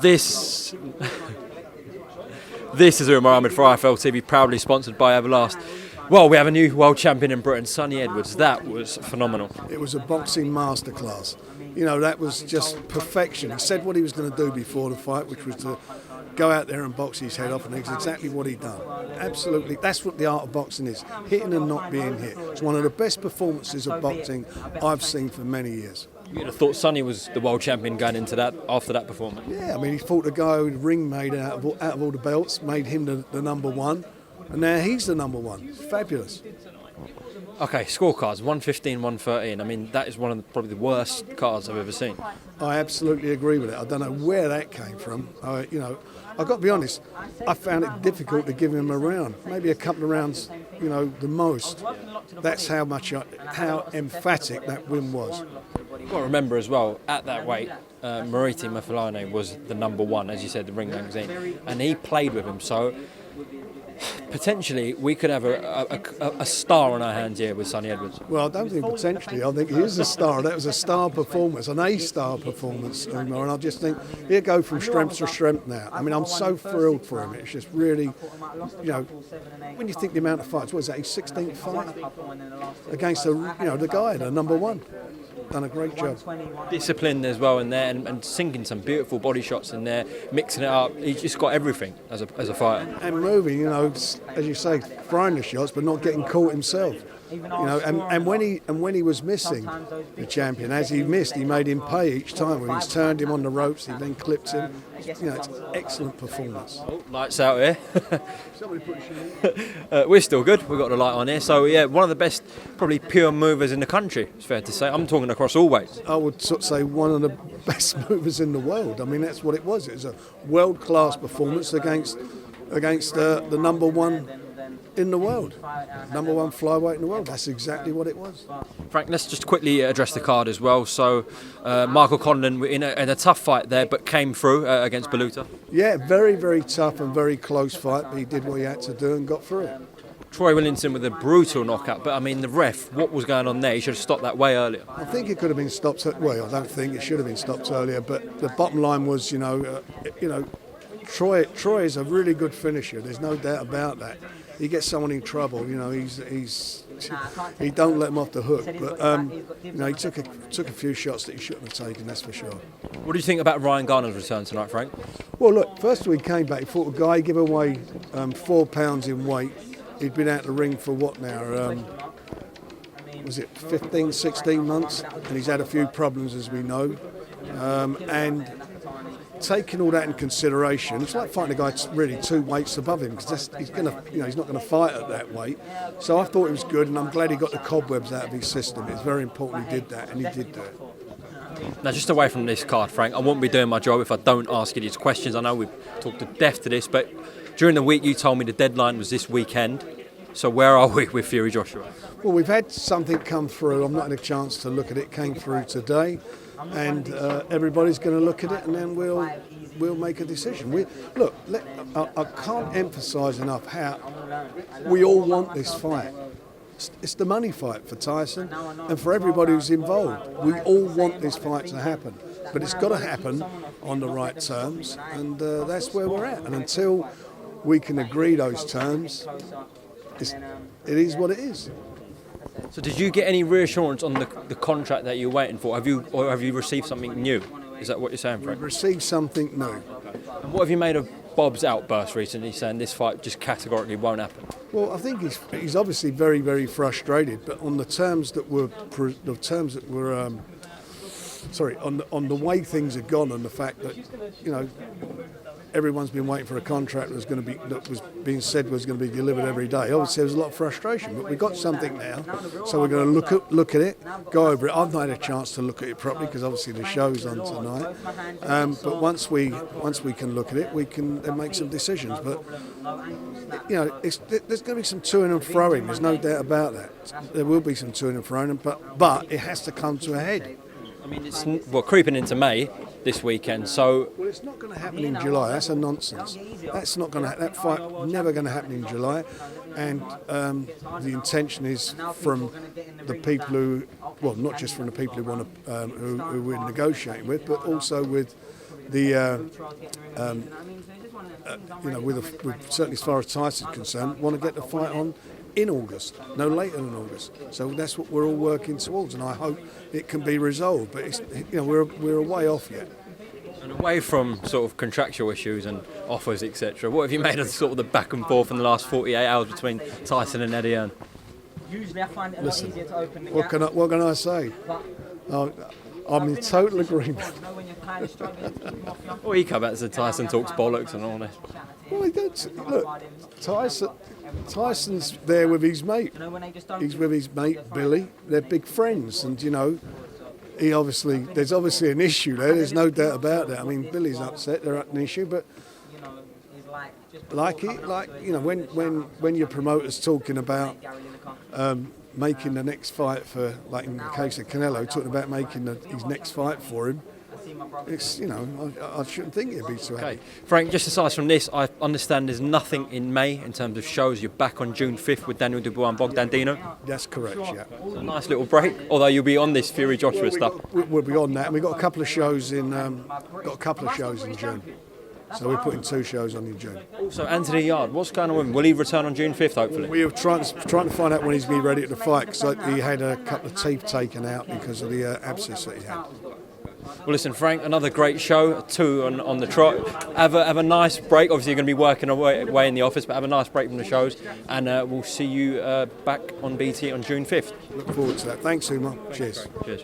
This this is Umar Ahmed for IFL TV, proudly sponsored by Everlast. Well, we have a new world champion in Britain, Sonny Edwards. That was phenomenal. It was a boxing masterclass. You know, that was just perfection. He said what he was going to do before the fight, which was to go out there and box his head off, and it's exactly what he'd done. Absolutely. That's what the art of boxing is, hitting and not being hit. It's one of the best performances of boxing I've seen for many years. You'd have thought Sonny was the world champion going into that after that performance. Yeah, I mean, he fought a guy who the ring made out of all the belts, made him the number one, and now he's the number one. It's fabulous. Okay, scorecards, 115, 113. I mean, that is one of probably the worst cards I've ever seen. I absolutely agree with it. I don't know where that came from. I've got to be honest, I found it difficult to give him a round. Maybe a couple of rounds, the most. That's how emphatic that win was. You've got to remember as well, at that weight, Mariti Mafalane was the number one, as you said, the Ring magazine, and he played with him, so potentially we could have a star on our hands here with Sonny Edwards. Well, I don't think potentially. I think he is a star. That was a star performance, an A-star performance, and I just think he'll go from strength to strength now. I mean, I'm so thrilled for him. It's just really, when you think the amount of fights, what is that, his 16th fight against the guy, the number one. Done a great job. Disciplined as well in there, and sinking some beautiful body shots in there, mixing it up. He's just got everything as a fighter. And moving, as you say, throwing the shots, but not getting caught himself. And when he was missing the champion, as he missed, he made him pay each time. When he's turned him on the ropes, he then clipped him. It's excellent performance. Oh, lights out here. We're still good. We've got the light on here. So yeah, one of the best, probably pure movers in the country. It's fair to say. I'm talking across all weights. I would sort of say one of the best movers in the world. I mean, that's what it was. It was a world-class performance against the number one in the world, number one flyweight in the world. That's exactly what it was. Frank, let's just quickly address the card as well. So Michael Condon in a tough fight there, but came through against Baluta. Yeah, very, very tough and very close fight, but he did what he had to do and got through it. Troy Williamson with a brutal knockout, but I mean the ref, what was going on there? He should have stopped that way earlier. I think it could have been stopped. Well, I don't think it should have been stopped earlier, but the bottom line was, Troy is a really good finisher. There's no doubt about that. He gets someone in trouble, he don't let him off the hook. But he took a few shots that he shouldn't have taken. That's for sure. What do you think about Ryan Garner's return tonight, Frank? Well, look, first of all, he came back. He fought a guy, give away 4 pounds in weight. He'd been out the ring for what now? Was it 15, 16 months? And he's had a few problems, as we know. And taking all that in consideration, it's like fighting a guy really 2 weights above him, because he's not going to fight at that weight. So I thought it was good, and I'm glad he got the cobwebs out of his system. It's very important he did that, and he did do it. Now, just away from this card, Frank, I wouldn't be doing my job if I don't ask you these questions. I know we've talked to death to this, but during the week you told me the deadline was this weekend. So where are we with Fury Joshua? Well, we've had something come through. I'm not had a chance to look at it. It came through today, and everybody's going to look at it, and then we'll make a decision. I can't emphasise enough how we all want this fight. It's the money fight for Tyson and for everybody who's involved. We all want this fight to happen, but it's got to happen on the right terms, and that's where we're at. And until we can agree those terms, it is what it is. So did you get any reassurance on the contract that you're waiting for? Have you received something new? Is that what you're saying, Frank? We've received something new. And what have you made of Bob's outburst recently, saying this fight just categorically won't happen? Well, I think he's obviously very, very frustrated, but on the terms that were on the way things had gone, and the fact that everyone's been waiting for a contract that was being said was going to be delivered every day. Obviously, there was a lot of frustration, but we got something now, so we're going to look at it, go over it. I've not had a chance to look at it properly because obviously the show's on tonight. But once we can look at it, we can then make some decisions. But there's going to be some toing and froing. There's no doubt about that. There will be some toing and froing, but it has to come to a head. I mean, it's creeping into May this weekend, so... Well, it's not going to happen in July. That's a nonsense. That's not going to that fight never going to happen in July, and the intention is from the people who, well, not just from the people who want to, who we're negotiating with, but also with certainly as far as Tyson's concerned, want to get the fight on in August, no later than August. So that's what we're all working towards, and I hope it can be resolved. But it's, we're a way off yet. And away from sort of contractual issues and offers, etc., what have you made of sort of the back and forth in the last 48 hours between Tyson and Eddie Hearn? Usually I find it a lot easier to open the What can I say? I'm in total agreement. Well, he come out and said Tyson talks bollocks and all this. Well, look, Tyson's there with his mate. He's with his mate Billy. They're big friends, and there's obviously an issue there. There's no doubt about that. I mean, Billy's upset. They're at an issue, but when your promoter's talking about making the next fight for, like in the case of Canelo, talking about making his next fight for him, it's I shouldn't think it'd be so happy. Okay, Frank. Just aside from this, I understand there's nothing in May in terms of shows. You're back on June 5th with Daniel Dubois and Bogdan Dino. That's correct. Yeah. A nice little break. Although you'll be on this Fury Joshua stuff. We'll be on that, and we've got a couple of shows in June. So we're putting 2 shows on in June. Also, Anthony Yard, what's going on with him? Will he return on June 5th, hopefully? We were trying to find out when he's going to be ready to fight, because he had a couple of teeth taken out because of the abscess that he had. Well, listen, Frank, another great show, 2 on the trot. Have a nice break. Obviously, you're going to be working away in the office, but have a nice break from the shows, and we'll see you back on BT on June 5th. Look forward to that. Thanks, Umar. Cheers. Cheers.